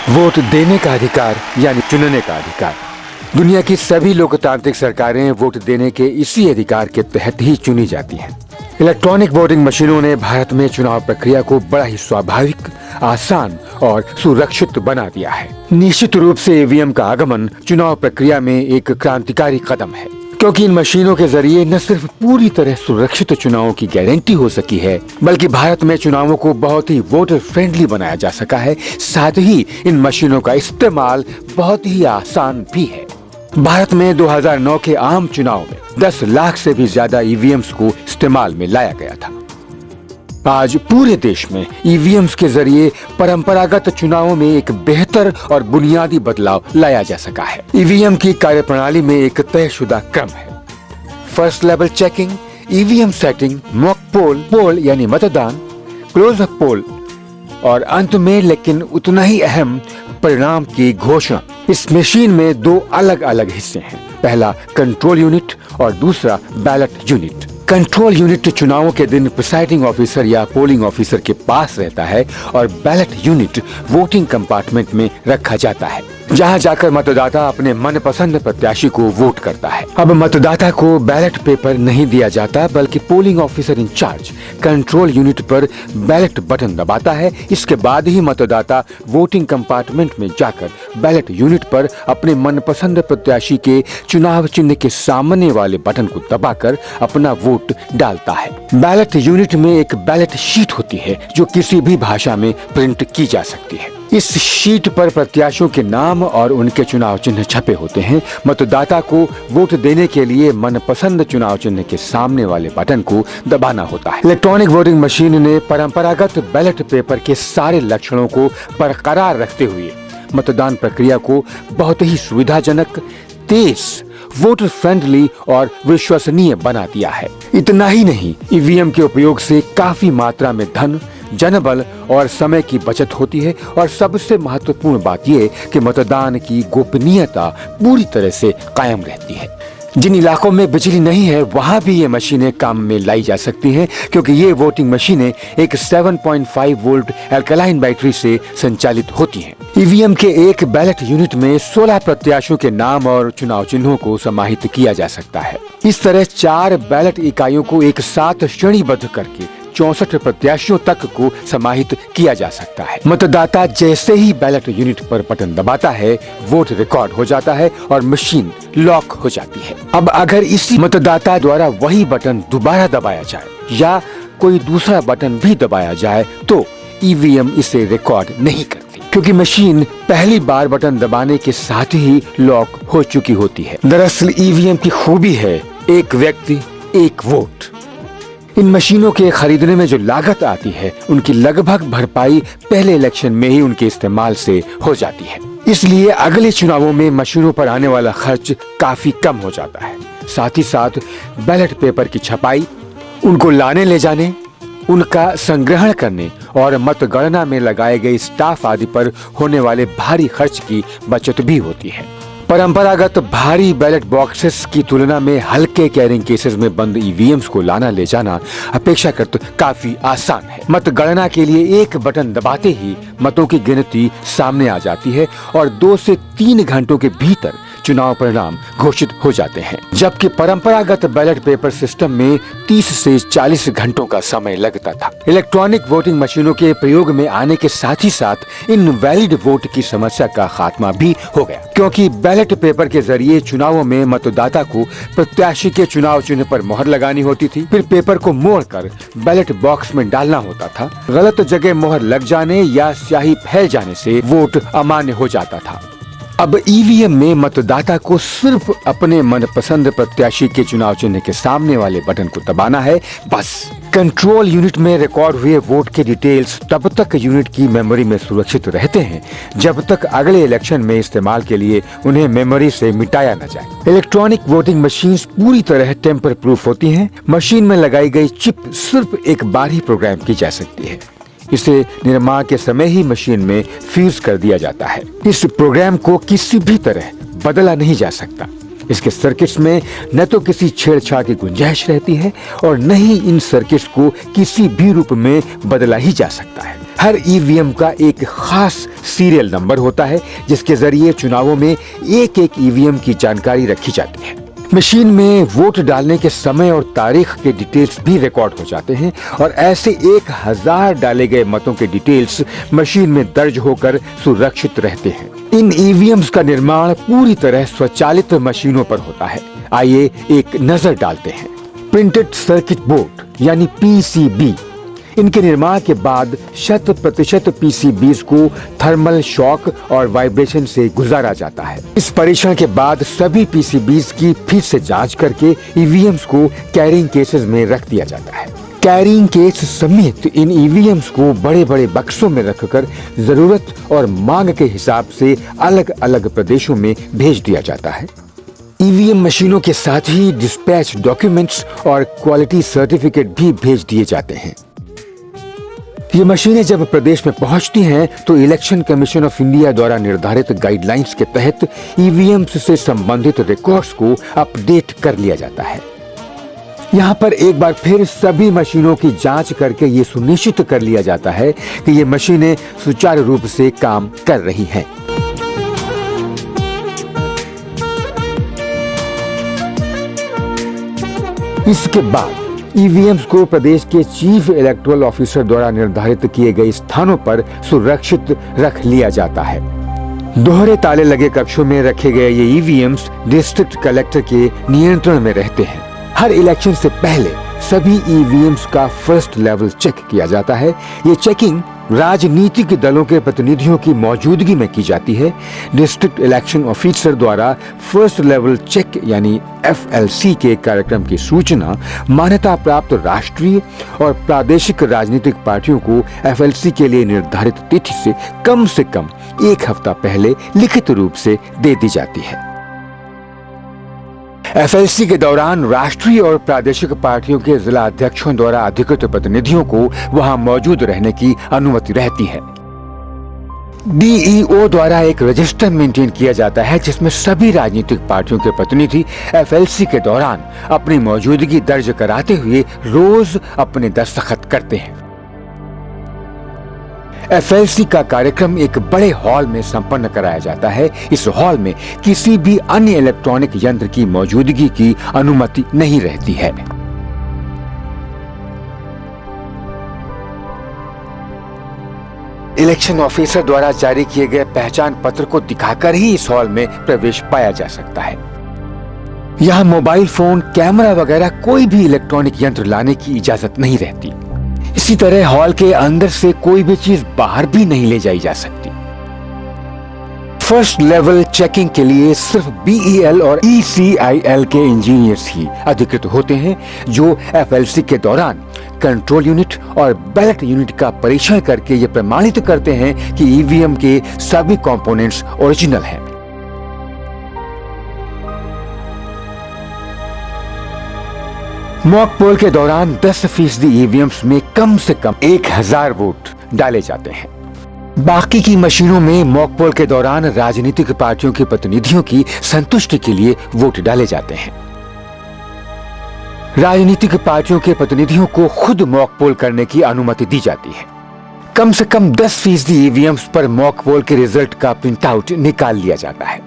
Vote देने का अधिकार यानी चुनने का अधिकार। दुनिया की सभी लोकतांत्रिक सरकारें वोट देने के इसी अधिकार के तहत ही चुनी जाती हैं। इलेक्ट्रॉनिक वोटिंग मशीनों ने भारत में चुनाव प्रक्रिया को बड़ा ही स्वाभाविक, आसान और सुरक्षित बना दिया है। निश्चित रूप से ईवीएम का आगमन चुनाव प्रक्रिया में एक क्रांतिकारी कदम है, क्योंकि इन मशीनों के जरिए न सिर्फ पूरी तरह सुरक्षित चुनावों की गारंटी हो सकी है, बल्कि भारत में चुनावों को बहुत ही वोटर फ्रेंडली बनाया जा सका है। साथ ही इन मशीनों का इस्तेमाल बहुत ही आसान भी है। भारत में 2009 के आम चुनाव में 10 लाख से भी ज्यादा ईवीएम्स को इस्तेमाल में लाया गया था। आज पूरे देश में ईवीएम्स के जरिए परंपरागत चुनावों में एक बेहतर और बुनियादी बदलाव लाया जा सका है। ईवीएम की कार्यप्रणाली में एक तयशुदा क्रम है। First level checking, EVM setting, mock poll यानी मतदान, क्लोज अप पोल और अंत में लेकिन उतना ही अहम परिणाम की घोषणा। इस मशीन में 2 अलग अलग हिस्से हैं। पहला कंट्रोल यूनिट और दूसरा बैलेट यूनिट। कंट्रोल यूनिट चुनावों के दिन प्रिसाइडिंग ऑफिसर या पोलिंग ऑफिसर के पास रहता है और बैलेट यूनिट वोटिंग कंपार्टमेंट में रखा जाता है, जहां जाकर मतदाता अपने मनपसंद प्रत्याशी को वोट करता है। अब मतदाता को बैलेट पेपर नहीं दिया जाता, बल्कि polling officer in charge control unit पर बैलेट बटन दबाता है। इसके बाद ही मतदाता वोटिंग कंपार्टमेंट में जाकर बैलेट यूनिट पर अपने मनपसंद प्रत्याशी के चुनाव चिन्ह के सामने वाले बटन को दबाकर अपना वोट डालता है। बैलेट यूनिट में एक बैलेट शीट होती है जो किसी भी भाषा में प्रिंट की जा सकती है। इस शीट पर प्रत्याशियों के नाम और उनके चुनाव चिन्ह छपे होते हैं। मतदाता को वोट देने के लिए मनपसंद चुनाव चिन्ह के सामने वाले बटन को दबाना होता है। इलेक्ट्रॉनिक वोटिंग मशीन ने परंपरागत बैलेट पेपर के सारे लक्षणों को बरकरार रखते हुए मतदान प्रक्रिया को बहुत ही सुविधाजनक, तेज, वोटर फ्रेंडली और विश्वसनीय बना दिया है। इतना ही नहीं, ईवीएम के उपयोग से काफी मात्रा में धन, जनबल और समय की बचत होती है और सबसे महत्वपूर्ण बात यह कि मतदान की गोपनीयता पूरी तरह से कायम रहती है। जिन इलाकों में बिजली नहीं है वहां भी ये मशीनें काम में लाई जा सकती हैं, क्योंकि ये वोटिंग मशीनें एक 7.5 वोल्ट अल्कलाइन बैटरी से संचालित होती हैं। ईवीएम के एक बैलेट यूनिट में 16 प्रत्याशियों के नाम और चुनाव चिन्हों को समाहित किया जा सकता है। इस तरह 4 बैलेट इकाइयों को एक साथ श्रेणीबद्ध करके 64 प्रत्याशियों तक को समाहित किया जा सकता है। मतदाता जैसे ही बैलेट यूनिट पर बटन दबाता है, वोट रिकॉर्ड हो जाता है और मशीन लॉक हो जाती है। अब अगर इसी मतदाता द्वारा वही बटन दोबारा दबाया जाए या कोई दूसरा बटन भी दबाया जाए तो ईवीएम इसे रिकॉर्ड नहीं करती, क्योंकि मशीन पहली बार बटन दबाने के साथ ही लॉक हो चुकी होती है। दरअसल ईवीएम की खूबी है एक व्यक्ति एक वोट। इन मशीनों के खरीदने में जो लागत आती है, उनकी लगभग भरपाई पहले इलेक्शन में ही उनके इस्तेमाल से हो जाती है। इसलिए अगले चुनावों में मशीनों पर आने वाला खर्च काफी कम हो जाता है। साथ ही साथ बैलेट पेपर की छपाई, उनको लाने ले जाने, उनका संग्रहण करने और मतगणना में लगाए गए स्टाफ आदि पर होने वाले भारी खर्च की बचत भी होती है। परंपरागत भारी बैलेट बॉक्सेस की तुलना में हल्के कैरिंग केसेस में बंद ईवीएम्स को लाना ले जाना अपेक्षाकृत काफी आसान है। मतगणना के लिए एक बटन दबाते ही मतों की गिनती सामने आ जाती है और 2 से 3 घंटों के भीतर चुनाव परिणाम घोषित हो जाते हैं, जबकि परंपरागत बैलेट पेपर सिस्टम में 30 से 40 घंटों का समय लगता था। इलेक्ट्रॉनिक वोटिंग मशीनों के प्रयोग में आने के साथ ही साथ इनवैलिड वोट की समस्या का खात्मा भी हो गया, क्योंकि बैलेट पेपर के जरिए चुनावों में मतदाता को प्रत्याशी के चुनाव चिन्ह पर मोहर लगानी होती थी, फिर पेपर को मोड़कर बैलेट बॉक्स में डालना होता था। गलत जगह मोहर लग जाने या स्याही फैल जाने से वोट अमान्य हो जाता था। अब ईवीएम में मतदाता को सिर्फ अपने मनपसंद प्रत्याशी के चुनाव चिन्ह के सामने वाले बटन को दबाना है, बस। कंट्रोल यूनिट में रिकॉर्ड हुए वोट के डिटेल्स तब तक यूनिट की मेमोरी में सुरक्षित रहते हैं जब तक अगले इलेक्शन में इस्तेमाल के लिए उन्हें मेमोरी से मिटाया न जाए। इलेक्ट्रॉनिक वोटिंग मशीन्स पूरी तरह टेम्पर प्रूफ होती हैं। मशीन में लगाई गई चिप सिर्फ एक बार ही प्रोग्राम की जा सकती है। इसे निर्माण के समय ही मशीन में फ्यूज कर दिया जाता है। इस प्रोग्राम को किसी भी तरह बदला नहीं जा सकता। इसके सर्किट्स में न तो किसी छेड़छाड़ की गुंजाइश रहती है और न ही इन सर्किट्स को किसी भी रूप में बदला ही जा सकता है। हर ईवीएम का एक खास सीरियल नंबर होता है जिसके जरिए चुनावों में एक एक ईवीएम की जानकारी रखी जाती है। मशीन में वोट डालने के समय और तारीख के डिटेल्स भी रिकॉर्ड हो जाते हैं और ऐसे 1000 डाले गए मतों के डिटेल्स मशीन में दर्ज होकर सुरक्षित रहते हैं। इन ईवीएम्स का निर्माण पूरी तरह स्वचालित मशीनों पर होता है। आइए एक नजर डालते हैं। प्रिंटेड सर्किट बोर्ड यानी पीसीबी, इनके निर्माण के बाद 100% पीसीबीज को थर्मल शॉक और वाइब्रेशन से गुजारा जाता है। इस परीक्षण के बाद सभी पीसीबीज की फिर से जांच करके ईवीएम्स को कैरिंग केसेस में रख दिया जाता है। कैरिंग केस समेत इन ईवीएम्स को बड़े बड़े बक्सों में रखकर जरूरत और मांग के हिसाब से अलग अलग प्रदेशों में भेज दिया जाता है। ईवीएम मशीनों के साथ ही डिस्पैच डॉक्यूमेंट्स और क्वालिटी सर्टिफिकेट भी भेज दिए जाते हैं। ये मशीनें जब प्रदेश में पहुंचती हैं तो इलेक्शन कमीशन ऑफ इंडिया द्वारा निर्धारित गाइडलाइंस के तहत ईवीएम्स से संबंधित रिकॉर्ड्स को अपडेट कर लिया जाता है। यहाँ पर एक बार फिर सभी मशीनों की जांच करके ये सुनिश्चित कर लिया जाता है कि ये मशीनें सुचारू रूप से काम कर रही हैं। इसके बाद ईवीएम्स को प्रदेश के चीफ इलेक्टोरल ऑफिसर द्वारा निर्धारित किए गए स्थानों पर सुरक्षित रख लिया जाता है। दोहरे ताले लगे कक्षों में रखे गए ये ईवीएम्स डिस्ट्रिक्ट कलेक्टर के नियंत्रण में रहते हैं। हर इलेक्शन से पहले सभी ईवीएम्स का फर्स्ट लेवल चेक किया जाता है। ये चेकिंग राजनीतिक दलों के प्रतिनिधियों की मौजूदगी में की जाती है। डिस्ट्रिक्ट इलेक्शन ऑफिसर द्वारा फर्स्ट लेवल चेक यानी FLC के कार्यक्रम की सूचना मान्यता प्राप्त राष्ट्रीय और प्रादेशिक राजनीतिक पार्टियों को FLC के लिए निर्धारित तिथि से कम 1 हफ्ता पहले लिखित रूप से दे दी जाती है। FLC के दौरान राष्ट्रीय और प्रादेशिक पार्टियों के जिला अध्यक्षों द्वारा अधिकृत प्रतिनिधियों को वहां मौजूद रहने की अनुमति रहती है। DEO द्वारा एक रजिस्टर मेंटेन किया जाता है जिसमें सभी राजनीतिक पार्टियों के प्रतिनिधि FLC के दौरान अपनी मौजूदगी दर्ज कराते हुए रोज अपने दस्तखत करते हैं। FLC का कार्यक्रम एक बड़े हॉल में संपन्न कराया जाता है। इस हॉल में किसी भी अन्य इलेक्ट्रॉनिक यंत्र की मौजूदगी की अनुमति नहीं रहती है। इलेक्शन ऑफिसर द्वारा जारी किए गए पहचान पत्र को दिखाकर ही इस हॉल में प्रवेश पाया जा सकता है। यहाँ मोबाइल फोन, कैमरा वगैरह कोई भी इलेक्ट्रॉनिक यंत्र लाने की इजाजत नहीं रहती। इसी तरह हॉल के अंदर से कोई भी चीज बाहर भी नहीं ले जाई जा सकती। फर्स्ट लेवल चेकिंग के लिए सिर्फ BEL और ECIL के इंजीनियर्स ही अधिकृत होते हैं जो FLC के दौरान कंट्रोल यूनिट और बैलेट यूनिट का परीक्षण करके ये प्रमाणित करते हैं कि ईवीएम के सभी कंपोनेंट्स ओरिजिनल हैं। मॉक पोल के दौरान 10% ईवीएम्स में कम से कम 1000 वोट डाले जाते हैं। बाकी की मशीनों में मॉक पोल के दौरान राजनीतिक पार्टियों के प्रतिनिधियों की संतुष्टि के लिए वोट डाले जाते हैं। राजनीतिक पार्टियों के प्रतिनिधियों को खुद मॉक पोल करने की अनुमति दी जाती है। कम से कम 10% ईवीएम्स पर मॉक पोल के रिजल्ट का प्रिंट आउट निकाल लिया जाता है।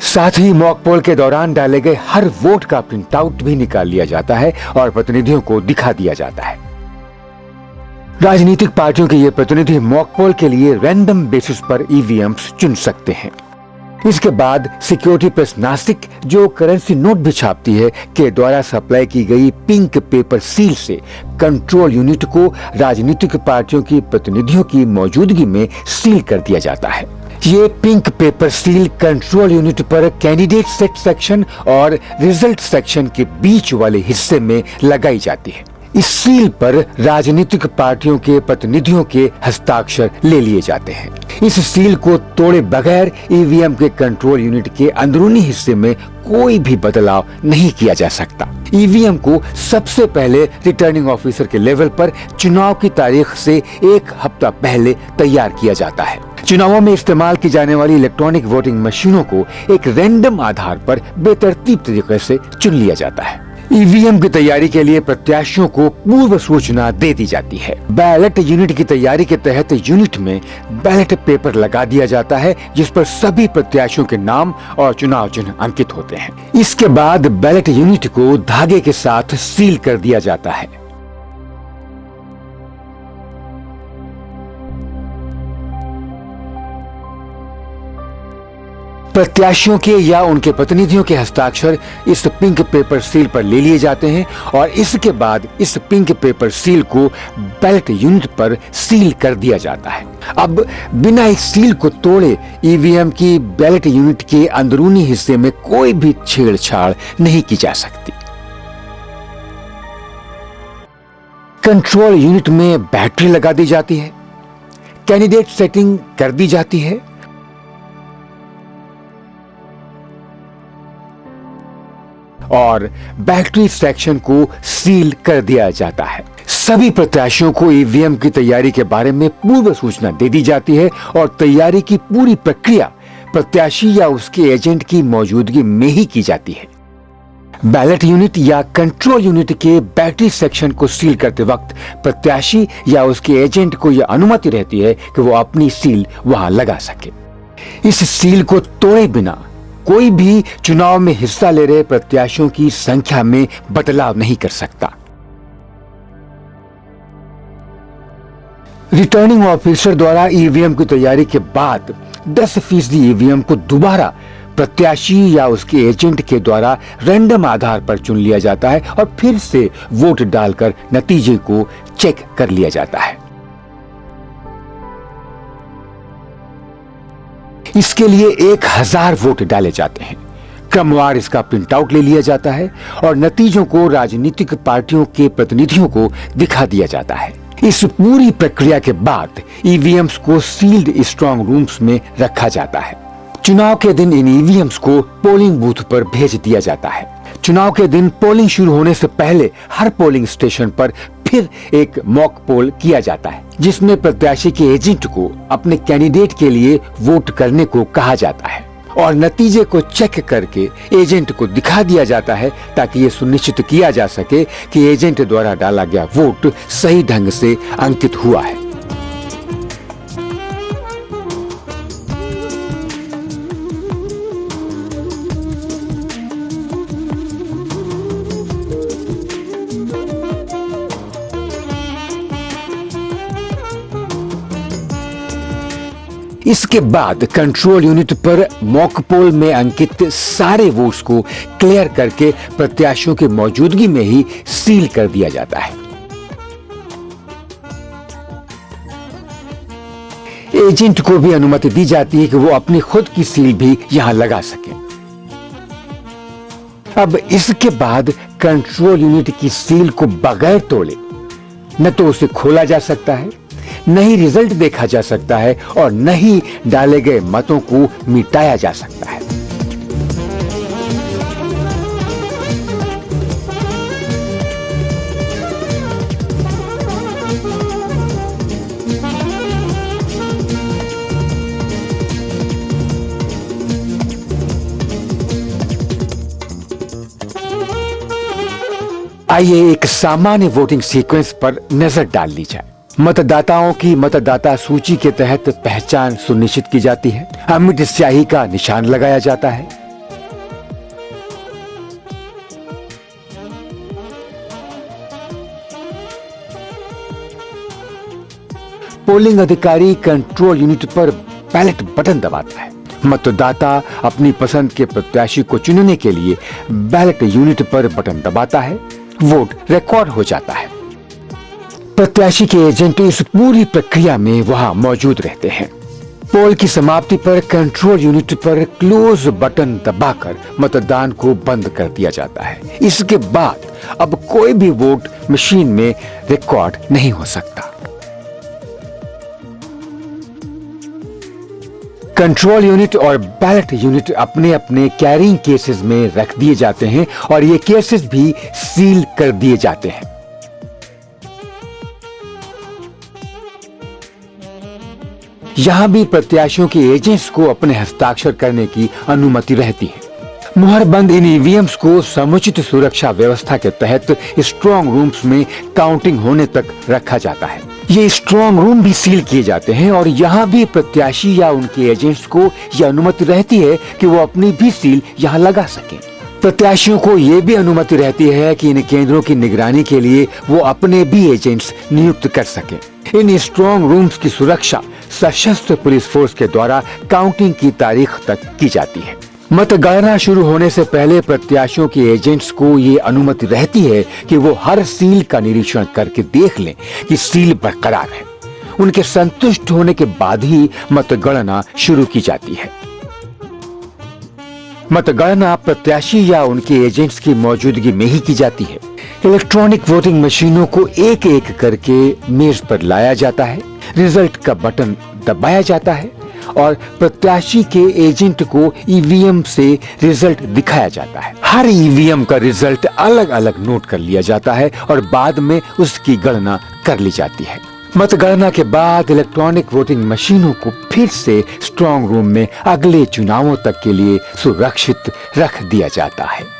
साथ ही मॉक पोल के दौरान डाले गए हर वोट का प्रिंट आउट भी निकाल लिया जाता है और प्रतिनिधियों को दिखा दिया जाता है। राजनीतिक पार्टियों के ये प्रतिनिधि मॉक पोल के लिए रैंडम बेसिस पर ईवीएम्स चुन सकते हैं। इसके बाद सिक्योरिटी प्रेस नासिक, जो करेंसी नोट भी छापती है, के द्वारा सप्लाई की गई पिंक पेपर सील से कंट्रोल यूनिट को राजनीतिक पार्टियों की प्रतिनिधियों की मौजूदगी में सील कर दिया जाता है। ये pink paper seal control unit पर कैंडिडेट सेट सेक्शन और रिजल्ट सेक्शन के बीच वाले हिस्से में लगाई जाती है। इस सील पर राजनीतिक पार्टियों के प्रतिनिधियों के हस्ताक्षर ले लिए जाते हैं। इस सील को तोड़े बगैर ईवीएम के कंट्रोल यूनिट के अंदरूनी हिस्से में कोई भी बदलाव नहीं किया जा सकता। ईवीएम को सबसे पहले रिटर्निंग ऑफिसर के लेवल पर चुनाव की तारीख से 1 हफ्ता पहले तैयार किया जाता है। चुनावों में इस्तेमाल की जाने वाली इलेक्ट्रॉनिक वोटिंग मशीनों को एक रैंडम आधार पर बेतरतीब तरीके से चुन लिया जाता है। ईवीएम की तैयारी के लिए प्रत्याशियों को पूर्व सूचना दे दी जाती है। बैलेट यूनिट की तैयारी के तहत यूनिट में बैलेट पेपर लगा दिया जाता है, जिस पर सभी प्रत्याशियों के नाम और चुनाव चिन्ह अंकित होते हैं। इसके बाद बैलेट यूनिट को धागे के साथ सील कर दिया जाता है। प्रत्याशियों के या उनके प्रतिनिधियों के हस्ताक्षर इस पिंक पेपर सील पर ले लिए जाते हैं और इसके बाद इस पिंक पेपर सील को बैलेट यूनिट पर सील कर दिया जाता है। अब बिना इस सील को तोड़े ईवीएम की बैलेट यूनिट के अंदरूनी हिस्से में कोई भी छेड़छाड़ नहीं की जा सकती। कंट्रोल यूनिट में बैटरी लगा दी जाती है, कैंडिडेट सेटिंग कर दी जाती है और बैटरी सेक्शन को सील कर दिया जाता है। सभी प्रत्याशियों को ईवीएम की तैयारी के बारे में पूर्व सूचना दे दी जाती है और तैयारी की पूरी प्रक्रिया प्रत्याशी या उसके एजेंट की मौजूदगी में ही की जाती है। बैलेट यूनिट या कंट्रोल यूनिट के बैटरी सेक्शन को सील करते वक्त प्रत्याशी या उसके एजेंट को यह अनुमति रहती है कि वो अपनी सील वहां लगा सके। इस सील को तोड़े बिना कोई भी चुनाव में हिस्सा ले रहे प्रत्याशियों की संख्या में बदलाव नहीं कर सकता। रिटर्निंग ऑफिसर द्वारा ईवीएम की तैयारी के बाद 10% ईवीएम को दोबारा प्रत्याशी या उसके एजेंट के द्वारा रैंडम आधार पर चुन लिया जाता है और फिर से वोट डालकर नतीजे को चेक कर लिया जाता है। इसके लिए 1000 वोट डाले जाते हैं। क्रमवार इसका प्रिंट आउट ले लिया जाता है और नतीजों को राजनीतिक पार्टियों के प्रतिनिधियों को दिखा दिया जाता है। इस पूरी प्रक्रिया के बाद ईवीएम्स को सील्ड स्ट्रांग रूम्स में रखा जाता है। चुनाव के दिन इन ईवीएम्स को पोलिंग बूथ पर भेज दिया जाता है। चुनाव के दिन पोलिंग शुरू होने से पहले हर पोलिंग स्टेशन पर फिर एक मॉक पोल किया जाता है, जिसमें प्रत्याशी के एजेंट को अपने कैंडिडेट के लिए वोट करने को कहा जाता है और नतीजे को चेक करके एजेंट को दिखा दिया जाता है ताकि ये सुनिश्चित किया जा सके कि एजेंट द्वारा डाला गया वोट सही ढंग से अंकित हुआ है। इसके बाद कंट्रोल यूनिट पर मॉक पोल में अंकित सारे वोट्स को क्लियर करके प्रत्याशियों की मौजूदगी में ही सील कर दिया जाता है। एजेंट को भी अनुमति दी जाती है कि वो अपनी खुद की सील भी यहां लगा सके। अब इसके बाद कंट्रोल यूनिट की सील को बगैर तोड़े न तो उसे खोला जा सकता है, न ही रिजल्ट देखा जा सकता है और न ही डाले गए मतों को मिटाया जा सकता है। आइए एक सामान्य वोटिंग सीक्वेंस पर नजर डाल ली जाए। मतदाताओं की मतदाता सूची के तहत पहचान सुनिश्चित की जाती है। अमिट स्याही का निशान लगाया जाता है। पोलिंग अधिकारी कंट्रोल यूनिट पर बैलेट बटन दबाता है। मतदाता अपनी पसंद के प्रत्याशी को चुनने के लिए बैलेट यूनिट पर बटन दबाता है। वोट रिकॉर्ड हो जाता है। प्रत्याशी के एजेंट इस पूरी प्रक्रिया में वहां मौजूद रहते हैं। पोल की समाप्ति पर कंट्रोल यूनिट पर क्लोज बटन दबाकर मतदान को बंद कर दिया जाता है। इसके बाद अब कोई भी वोट मशीन में रिकॉर्ड नहीं हो सकता। कंट्रोल यूनिट और बैलेट यूनिट अपने अपने कैरिंग केसेस में रख दिए जाते हैं और ये केसेस भी सील कर दिए जाते हैं। यहाँ भी प्रत्याशियों के एजेंट्स को अपने हस्ताक्षर करने की अनुमति रहती है। मुहरबंद इन ईवीएम्स को समुचित सुरक्षा व्यवस्था के तहत स्ट्रांग रूम्स में काउंटिंग होने तक रखा जाता है। ये स्ट्रांग रूम भी सील किए जाते हैं और यहाँ भी प्रत्याशी या उनके एजेंट्स को यह अनुमति रहती है कि वो अपनी भी सील यहाँ लगा सकें। प्रत्याशियों को ये भी अनुमति रहती है कि इन केंद्रों की निगरानी के लिए वो अपने भी एजेंट्स नियुक्त कर सकें। इन स्ट्रांग रूम्स की सुरक्षा सशस्त्र पुलिस फोर्स के द्वारा काउंटिंग की तारीख तक की जाती है। मतगणना शुरू होने से पहले प्रत्याशियों के एजेंट्स को ये अनुमति रहती है कि वो हर सील का निरीक्षण करके देख लें कि सील बरकरार है। उनके संतुष्ट होने के बाद ही मतगणना शुरू की जाती है। मतगणना प्रत्याशी या उनके एजेंट्स की मौजूदगी में ही की जाती है। इलेक्ट्रॉनिक वोटिंग मशीनों को एक एक करके मेज पर लाया जाता है, रिजल्ट का बटन दबाया जाता है और प्रत्याशी के एजेंट को ईवीएम से रिजल्ट दिखाया जाता है। हर ईवीएम का रिजल्ट अलग अलग नोट कर लिया जाता है और बाद में उसकी गणना कर ली जाती है। मतगणना के बाद इलेक्ट्रॉनिक वोटिंग मशीनों को फिर से स्ट्रांग रूम में अगले चुनावों तक के लिए सुरक्षित रख दिया जाता है।